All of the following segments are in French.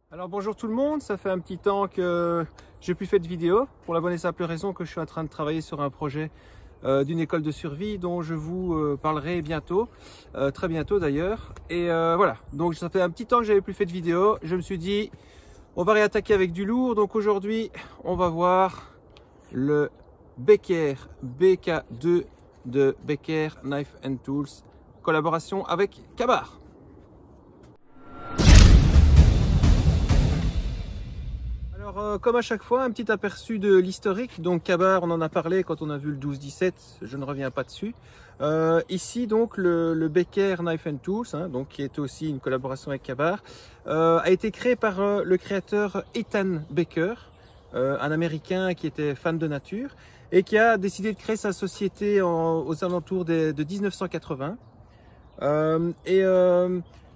Alors bonjour tout le monde, ça fait un petit temps que j'ai plus fait de vidéo pour la bonne et simple raison que je suis en train de travailler sur un projet d'une école de survie dont je vous parlerai bientôt, très bientôt d'ailleurs. Et voilà, donc ça fait un petit temps que j'avais plus fait de vidéo. Je me suis dit on va réattaquer avec du lourd. Donc aujourd'hui on va voir le Becker BK2 de Becker Knife and Tools, collaboration avec Ka-Bar. Alors, comme à chaque fois, un petit aperçu de l'historique. Donc Ka-Bar, on en a parlé quand on a vu le 12-17, je ne reviens pas dessus. Ici, donc, le Becker Knife and Tools, hein, donc, qui est aussi une collaboration avec Ka-Bar, a été créé par le créateur Ethan Becker, un Américain qui était fan de nature et qui a décidé de créer sa société aux alentours de 1980.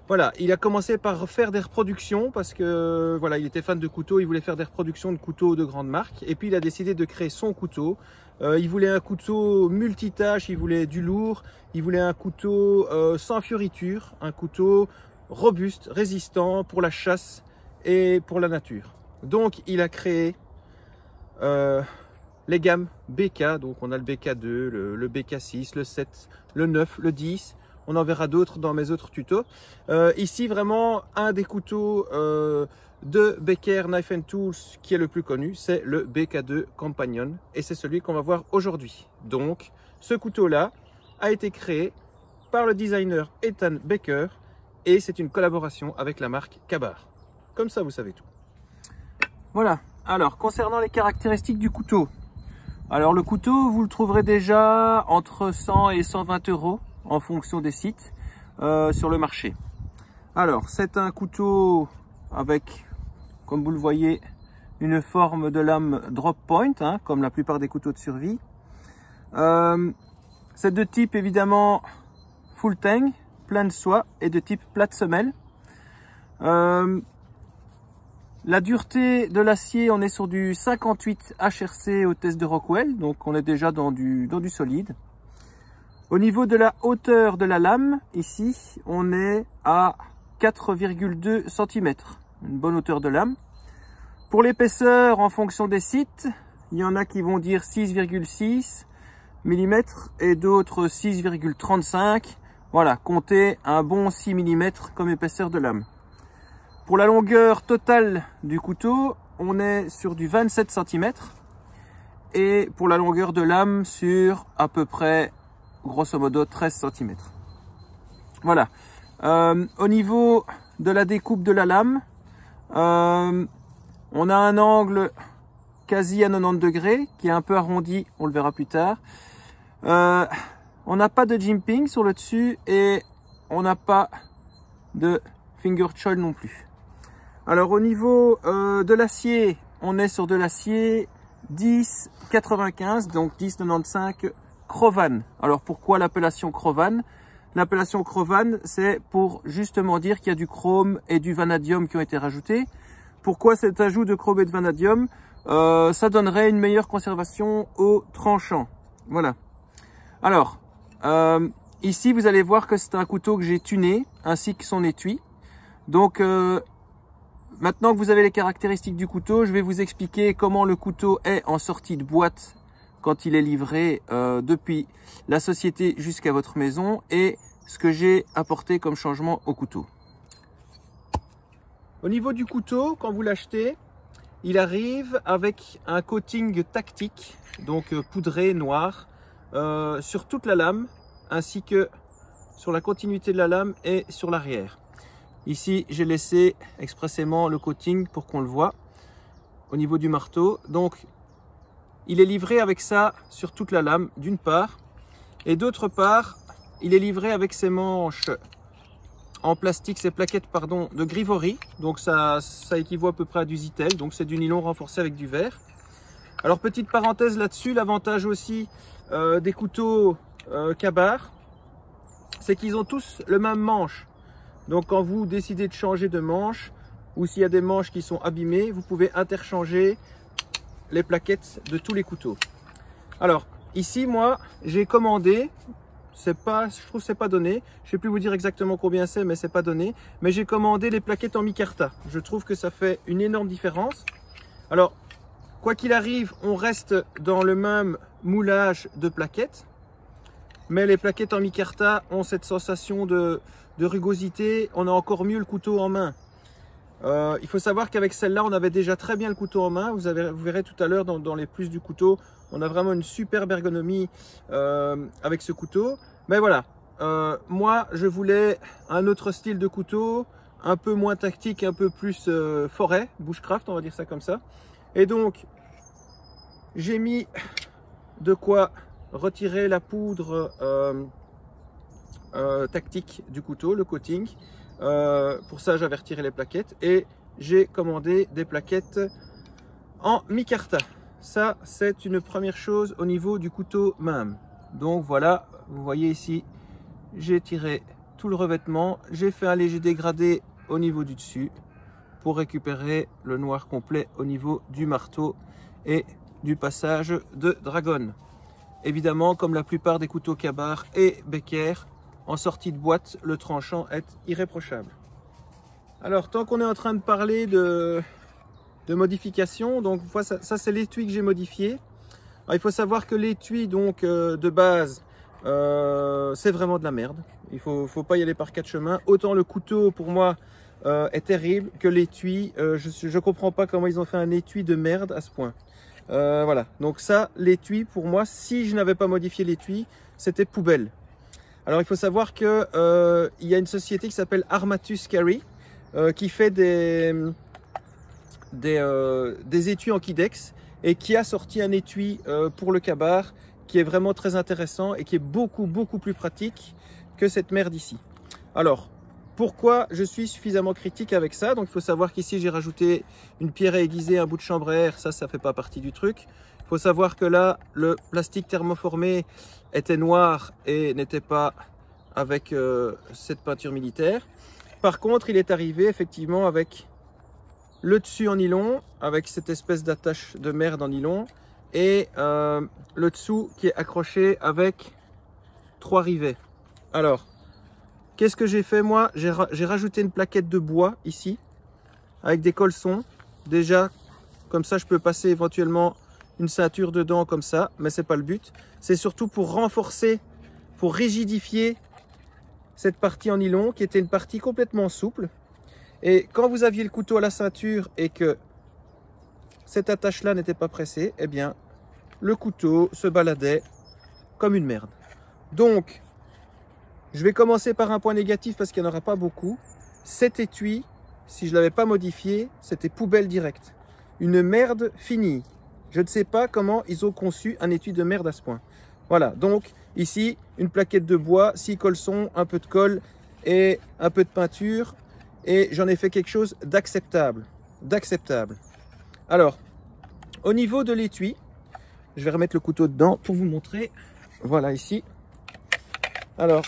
Voilà, il a commencé par faire des reproductions parce que voilà, il était fan de couteaux, il voulait faire des reproductions de couteaux de grandes marques. Et puis il a décidé de créer son couteau. Il voulait un couteau multitâche, il voulait du lourd, il voulait un couteau sans fioriture, un couteau robuste, résistant pour la chasse et pour la nature. Donc il a créé les gammes BK, donc on a le BK2, le BK6, le 7, le 9, le 10. On en verra d'autres dans mes autres tutos. Ici, vraiment, un des couteaux de Becker Knife and Tools qui est le plus connu, c'est le BK2 Companion. Et c'est celui qu'on va voir aujourd'hui. Donc, ce couteau-là a été créé par le designer Ethan Becker et c'est une collaboration avec la marque Ka-Bar. Comme ça, vous savez tout. Voilà. Alors, concernant les caractéristiques du couteau. Alors, le couteau, vous le trouverez déjà entre 100 et 120 € en fonction des sites sur le marché. Alors c'est un couteau avec, comme vous le voyez, une forme de lame drop point, hein, comme la plupart des couteaux de survie. C'est de type évidemment full tang, plein de soie, et de type plate semelle. La dureté de l'acier, on est sur du 58 HRC au test de Rockwell, donc on est déjà dans du solide. Au niveau de la hauteur de la lame, ici, on est à 4,2 cm. Une bonne hauteur de lame. Pour l'épaisseur, en fonction des sites, il y en a qui vont dire 6,6 mm et d'autres 6,35. Voilà, comptez un bon 6 mm comme épaisseur de lame. Pour la longueur totale du couteau, on est sur du 27 cm. Et pour la longueur de lame, sur à peu près grosso modo 13 cm. Voilà. Au niveau de la découpe de la lame, on a un angle quasi à 90 degrés qui est un peu arrondi, on le verra plus tard. On n'a pas de jimping sur le dessus et on n'a pas de finger choil non plus. Alors au niveau de l'acier, on est sur de l'acier 10,95, donc 10,95 Krovan. Alors pourquoi l'appellation Krovan? L'appellation Krovan, c'est pour justement dire qu'il y a du chrome et du vanadium qui ont été rajoutés. Pourquoi cet ajout de chrome et de vanadium? Ça donnerait une meilleure conservation au tranchant. Voilà. Alors, ici vous allez voir que c'est un couteau que j'ai tuné, ainsi que son étui. Donc, maintenant que vous avez les caractéristiques du couteau, je vais vous expliquer comment le couteau est en sortie de boîte quand il est livré depuis la société jusqu'à votre maison et ce que j'ai apporté comme changement au couteau. Au niveau du couteau, quand vous l'achetez, il arrive avec un coating tactique, donc poudré noir, sur toute la lame ainsi que sur la continuité de la lame et sur l'arrière. Ici, j'ai laissé expressément le coating pour qu'on le voit au niveau du marteau. Donc, il est livré avec ça sur toute la lame, d'une part. Et d'autre part, il est livré avec ses manches en plastique, ces plaquettes, pardon, de Grivori. Donc ça équivaut à peu près à du Zytel. Donc c'est du nylon renforcé avec du verre. Alors petite parenthèse là-dessus, l'avantage aussi des couteaux Ka-Bar, c'est qu'ils ont tous le même manche. Donc quand vous décidez de changer de manche, ou s'il y a des manches qui sont abîmées, vous pouvez interchanger les plaquettes de tous les couteaux. Alors ici, moi, j'ai commandé je trouve que c'est pas donné. Je ne sais plus vous dire exactement combien c'est, mais c'est pas donné. Mais j'ai commandé les plaquettes en micarta. Je trouve que ça fait une énorme différence. Alors, quoi qu'il arrive, on reste dans le même moulage de plaquettes. Mais les plaquettes en micarta ont cette sensation de rugosité. On a encore mieux le couteau en main. Il faut savoir qu'avec celle-là, on avait déjà très bien le couteau en main. Vous verrez tout à l'heure dans les plus du couteau, on a vraiment une superbe ergonomie avec ce couteau. Mais voilà, moi je voulais un autre style de couteau, un peu moins tactique, un peu plus forêt, bushcraft, on va dire ça comme ça. Et donc, j'ai mis de quoi retirer la poudre tactique du couteau, le coating. Pour ça, j'avais retiré les plaquettes et j'ai commandé des plaquettes en micarta. Ça, c'est une première chose au niveau du couteau même. Donc voilà, vous voyez ici, j'ai tiré tout le revêtement. J'ai fait un léger dégradé au niveau du dessus pour récupérer le noir complet au niveau du marteau et du passage de dragonne. Évidemment, comme la plupart des couteaux Ka-Bar et Becker, en sortie de boîte, le tranchant est irréprochable. Alors, tant qu'on est en train de parler de modification, donc ça c'est l'étui que j'ai modifié. Alors, il faut savoir que l'étui donc de base, c'est vraiment de la merde. Il faut pas y aller par quatre chemins. Autant le couteau pour moi est terrible que l'étui. Je comprends pas comment ils ont fait un étui de merde à ce point. Voilà. Donc ça, l'étui pour moi, si je n'avais pas modifié l'étui, c'était poubelle. Alors il faut savoir que il y a une société qui s'appelle Armatus Carry qui fait des étuis en Kydex et qui a sorti un étui pour le Ka-Bar qui est vraiment très intéressant et qui est beaucoup plus pratique que cette merde ici. Alors pourquoi je suis suffisamment critique avec ça? Donc il faut savoir qu'ici j'ai rajouté une pierre aiguisée, un bout de chambre à air, ça fait pas partie du truc. Il faut savoir que là le plastique thermoformé était noir et n'était pas avec cette peinture militaire. Par contre il est arrivé effectivement avec le dessus en nylon, avec cette espèce d'attache de merde en nylon, et le dessous qui est accroché avec 3 rivets. Alors, qu'est-ce que j'ai fait moi? J'ai rajouté une plaquette de bois ici, avec des colsons. Déjà, comme ça je peux passer éventuellement une ceinture dedans comme ça, mais c'est pas le but. C'est surtout pour renforcer, pour rigidifier cette partie en nylon, qui était une partie complètement souple. Et quand vous aviez le couteau à la ceinture et que cette attache-là n'était pas pressée, eh bien, le couteau se baladait comme une merde. Donc, je vais commencer par un point négatif parce qu'il n'y en aura pas beaucoup. Cet étui, si je ne l'avais pas modifié, c'était poubelle directe. Une merde finie. Je ne sais pas comment ils ont conçu un étui de merde à ce point. Voilà, donc ici, une plaquette de bois, 6 colsons, un peu de colle et un peu de peinture. Et j'en ai fait quelque chose d'acceptable. Alors, au niveau de l'étui, je vais remettre le couteau dedans pour vous montrer. Voilà ici. Alors,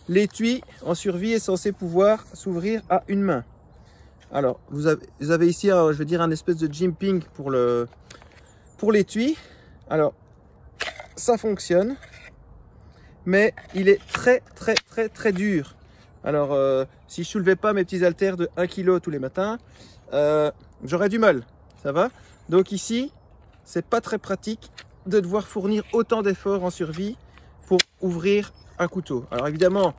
l'étui en survie est censé pouvoir s'ouvrir à une main. Alors, vous avez ici, je veux dire, un espèce de jimping pour l'étui. Alors, ça fonctionne, mais il est très dur. Alors, si je soulevais pas mes petits haltères de 1 kg tous les matins, j'aurais du mal, ça va? Donc ici, c'est pas très pratique de devoir fournir autant d'efforts en survie pour ouvrir un couteau. Alors évidemment,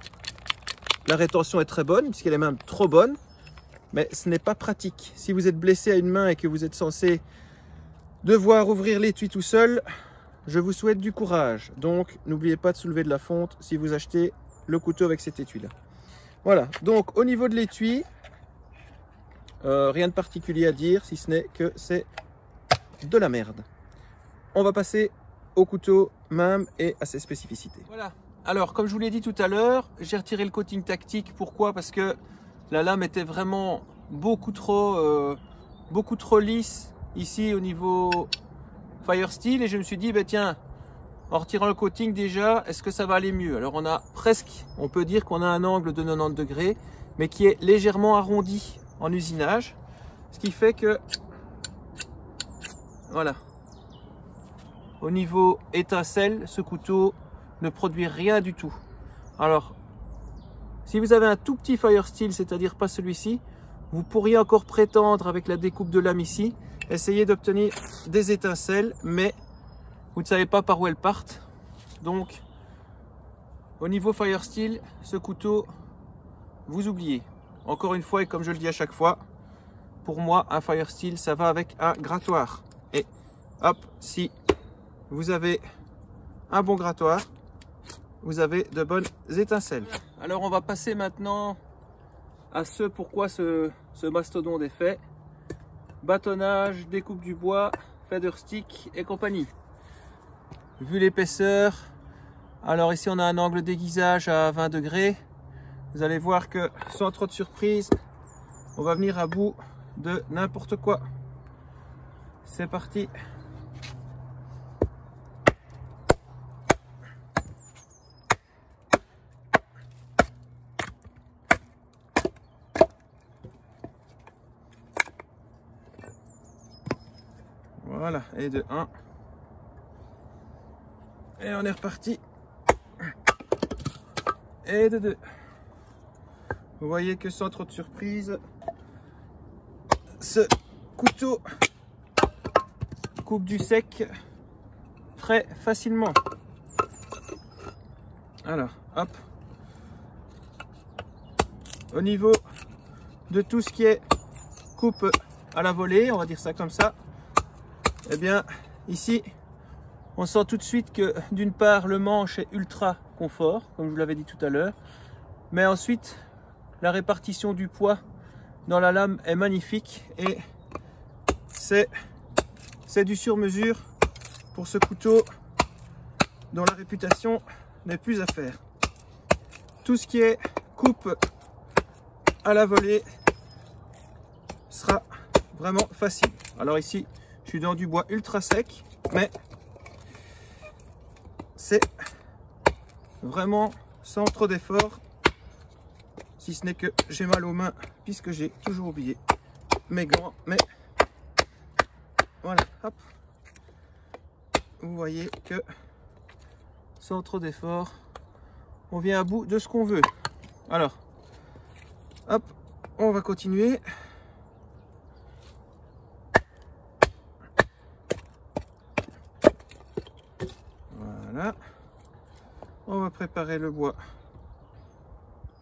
la rétention est très bonne, puisqu'elle est même trop bonne, mais ce n'est pas pratique. Si vous êtes blessé à une main et que vous êtes censé devoir ouvrir l'étui tout seul, je vous souhaite du courage. Donc, n'oubliez pas de soulever de la fonte si vous achetez le couteau avec cet étui-là. Voilà, donc au niveau de l'étui, rien de particulier à dire, si ce n'est que c'est de la merde. On va passer au couteau même et à ses spécificités. Voilà, alors comme je vous l'ai dit tout à l'heure, j'ai retiré le coating tactique. Pourquoi? Parce que la lame était vraiment beaucoup trop lisse ici au niveau Firesteel. Et je me suis dit, bah, tiens, en retirant le coating déjà, est-ce que ça va aller mieux? Alors on a presque, on peut dire qu'on a un angle de 90 degrés, mais qui est légèrement arrondi en usinage. Ce qui fait que, voilà, au niveau étincelle, ce couteau ne produit rien du tout. Alors, si vous avez un tout petit fire steel, c'est-à-dire pas celui-ci, vous pourriez encore prétendre avec la découpe de lame ici, essayer d'obtenir des étincelles, mais vous ne savez pas par où elles partent. Donc, au niveau fire steel, ce couteau, vous oubliez. Encore une fois, et comme je le dis à chaque fois, pour moi, un fire steel, ça va avec un grattoir. Et hop, si vous avez un bon grattoir, vous avez de bonnes étincelles. Alors, on va passer maintenant à ce pourquoi ce mastodonte est fait. Bâtonnage, découpe du bois, feather stick et compagnie. Vu l'épaisseur, alors ici on a un angle d'aiguisage à 20 degrés. Vous allez voir que sans trop de surprise, on va venir à bout de n'importe quoi. C'est parti. Voilà, et de 1. Et on est reparti. Et de 2. Vous voyez que sans trop de surprise, ce couteau coupe du sec très facilement. Alors, hop. Au niveau de tout ce qui est coupe à la volée, on va dire ça comme ça, eh bien, ici, on sent tout de suite que d'une part, le manche est ultra confort, comme je vous l'avais dit tout à l'heure, mais ensuite, la répartition du poids dans la lame est magnifique et c'est du sur-mesure pour ce couteau dont la réputation n'est plus à faire. Tout ce qui est coupe à la volée sera vraiment facile. Alors ici, je suis dans du bois ultra sec, mais c'est vraiment sans trop d'effort, si ce n'est que j'ai mal aux mains puisque j'ai toujours oublié mes gants, mais voilà, hop, vous voyez que sans trop d'effort, on vient à bout de ce qu'on veut. Alors, hop, on va continuer. Voilà, on va préparer le bois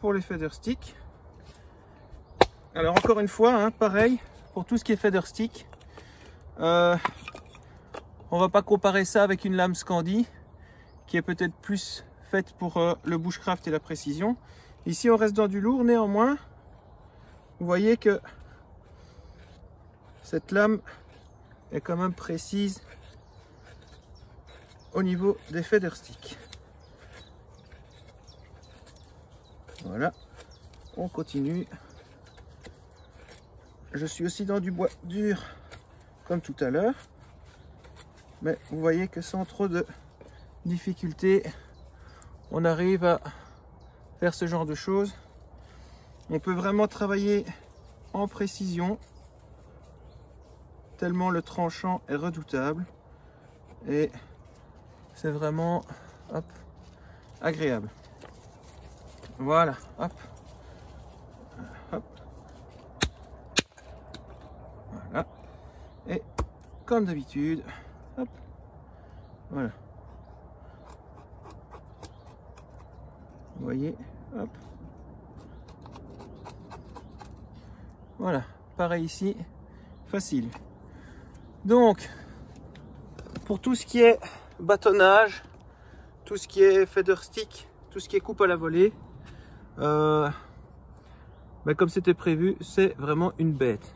pour les feather sticks. Alors encore une fois, hein, pareil pour tout ce qui est feather stick, on va pas comparer ça avec une lame Scandi qui est peut-être plus faite pour le bushcraft et la précision. Ici on reste dans du lourd, néanmoins vous voyez que cette lame est quand même précise au niveau des feather sticks. Voilà, on continue. Je suis aussi dans du bois dur comme tout à l'heure, mais vous voyez que sans trop de difficultés, on arrive à faire ce genre de choses. On peut vraiment travailler en précision, tellement le tranchant est redoutable et c'est vraiment hop, agréable. Voilà, hop, hop, voilà, et comme d'habitude, hop, voilà, vous voyez, hop, voilà, pareil ici, facile. Donc, pour tout ce qui est bâtonnage, tout ce qui est feather stick, tout ce qui est coupe à la volée, comme c'était prévu, c'est vraiment une bête.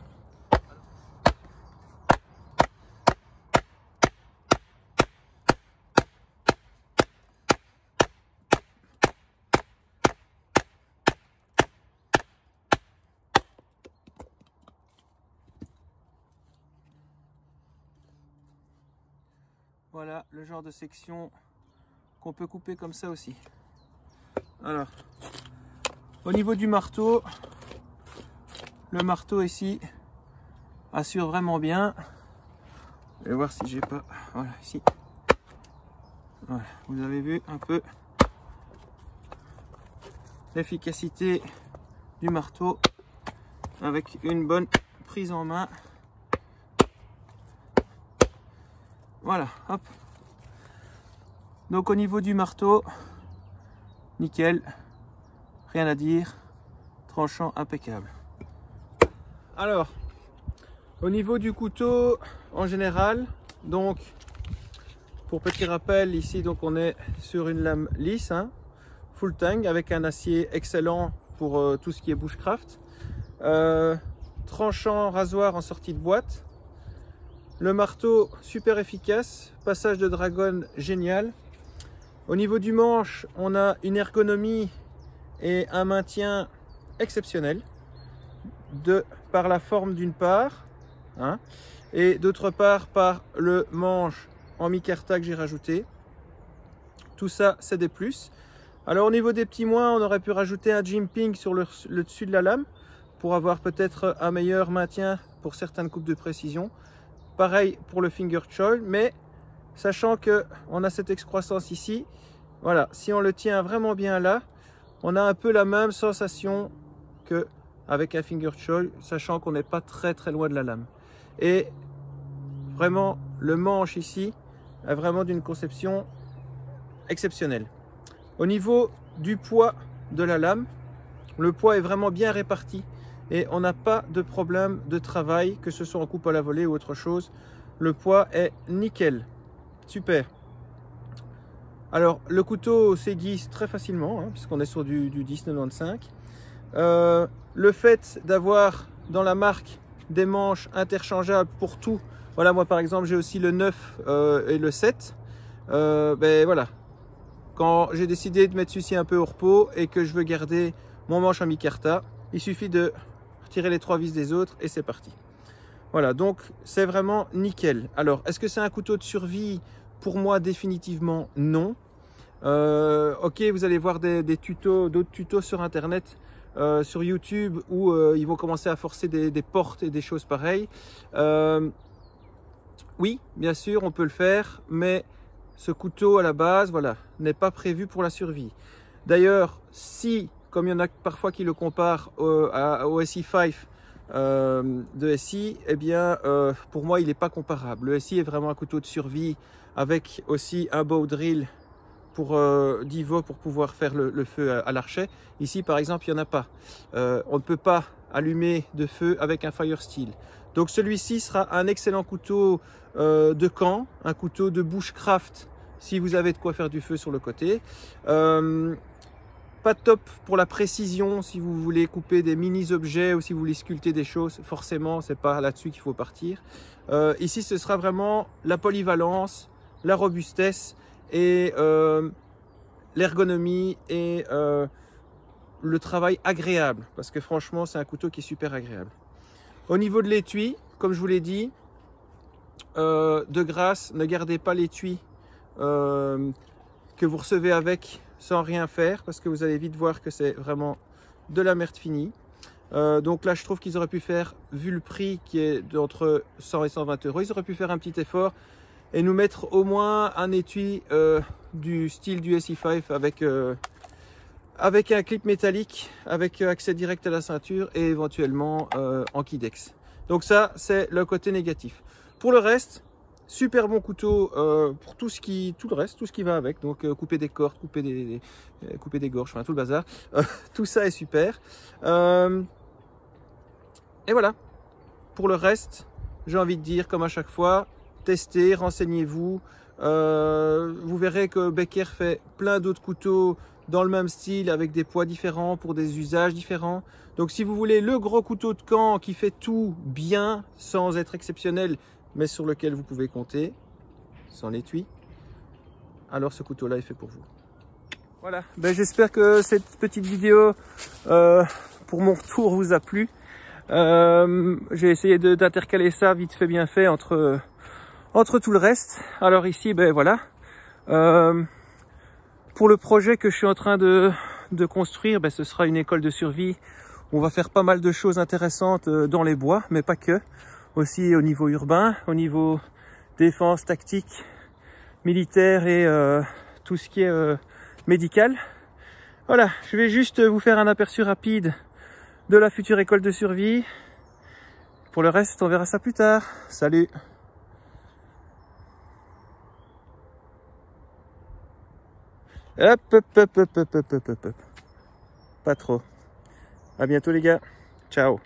Voilà le genre de section qu'on peut couper comme ça aussi. Alors, au niveau du marteau, le marteau ici assure vraiment bien. Je vais voir si j'ai pas, voilà, ici, Voilà, vous avez vu un peu l'efficacité du marteau avec une bonne prise en main. Voilà, hop. Donc au niveau du marteau, nickel, rien à dire, tranchant impeccable. Alors, au niveau du couteau en général, donc pour petit rappel, ici donc on est sur une lame lisse, hein, full tang avec un acier excellent pour tout ce qui est bushcraft. Tranchant rasoir en sortie de boîte. Le marteau super efficace, passage de dragon génial. Au niveau du manche, on a une ergonomie et un maintien exceptionnel par la forme d'une part, hein, et d'autre part par le manche en micarta que j'ai rajouté. Tout ça, c'est des plus. Alors au niveau des petits moins, on aurait pu rajouter un jimping sur le dessus de la lame pour avoir peut-être un meilleur maintien pour certaines coupes de précision. Pareil pour le finger choil, mais sachant que on a cette excroissance ici, voilà, si on le tient vraiment bien là, on a un peu la même sensation que avec un finger choil, sachant qu'on n'est pas très loin de la lame. Et vraiment, le manche ici est vraiment d'une conception exceptionnelle. Au niveau du poids de la lame, le poids est vraiment bien réparti et on n'a pas de problème de travail, que ce soit en coupe à la volée ou autre chose. Le poids est nickel, super. Alors le couteau s'aiguise très facilement, hein, puisqu'on est sur du 10-95. Le fait d'avoir dans la marque des manches interchangeables pour tout, voilà, moi par exemple j'ai aussi le 9 et le 7, ben voilà, quand j'ai décidé de mettre celui-ci un peu au repos et que je veux garder mon manche en micarta, il suffit de retirer les 3 vis des autres et c'est parti. Voilà, donc c'est vraiment nickel. Alors, est-ce que c'est un couteau de survie? Pour moi, définitivement non. Ok, vous allez voir des tutos, d'autres tutos sur internet, sur YouTube, où ils vont commencer à forcer des portes et des choses pareilles. Oui, bien sûr, on peut le faire, mais ce couteau à la base, voilà, n'est pas prévu pour la survie. D'ailleurs, si, comme il y en a parfois qui le comparent au SI5 de SI, eh bien, pour moi, il n'est pas comparable. Le SI est vraiment un couteau de survie avec aussi un bow drill pour d'IVO pour pouvoir faire le feu à l'archet. Ici, par exemple, il n'y en a pas. On ne peut pas allumer de feu avec un fire steel. Donc celui-ci sera un excellent couteau de camp, un couteau de bushcraft si vous avez de quoi faire du feu sur le côté. Pas top pour la précision si vous voulez couper des mini-objets ou si vous voulez sculpter des choses. Forcément, c'est pas là-dessus qu'il faut partir. Ici, ce sera vraiment la polyvalence, la robustesse et l'ergonomie et le travail agréable. Parce que franchement, c'est un couteau qui est super agréable. Au niveau de l'étui, comme je vous l'ai dit, de grâce, ne gardez pas l'étui que vous recevez avec sans rien faire, parce que vous allez vite voir que c'est vraiment de la merde finie. Donc là, je trouve qu'ils auraient pu faire, vu le prix qui est d'entre 100 et 120 euros, ils auraient pu faire un petit effort et nous mettre au moins un étui du style du SI5 avec un clip métallique, avec accès direct à la ceinture et éventuellement en Kydex. Donc ça, c'est le côté négatif. Pour le reste, super bon couteau pour tout le reste, tout ce qui va avec. Donc couper des cordes, couper des gorges, enfin tout le bazar. Tout ça est super. Et voilà. Pour le reste, j'ai envie de dire, comme à chaque fois, testez, renseignez-vous. Vous verrez que Becker fait plein d'autres couteaux dans le même style, avec des poids différents, pour des usages différents. Donc si vous voulez le gros couteau de camp qui fait tout bien, sans être exceptionnel, mais sur lequel vous pouvez compter, sans l'étui, alors ce couteau-là est fait pour vous. Voilà, ben, j'espère que cette petite vidéo pour mon retour vous a plu. J'ai essayé d'intercaler ça vite fait bien fait entre tout le reste. Alors ici, ben voilà, pour le projet que je suis en train de construire, ben, ce sera une école de survie. On va faire pas mal de choses intéressantes dans les bois, mais pas que. Aussi au niveau urbain, au niveau défense, tactique, militaire et tout ce qui est médical. Voilà, je vais juste vous faire un aperçu rapide de la future école de survie. Pour le reste, on verra ça plus tard. Salut! Hop, hop, hop, hop, hop, hop, hop, hop. Pas trop. À bientôt les gars. Ciao.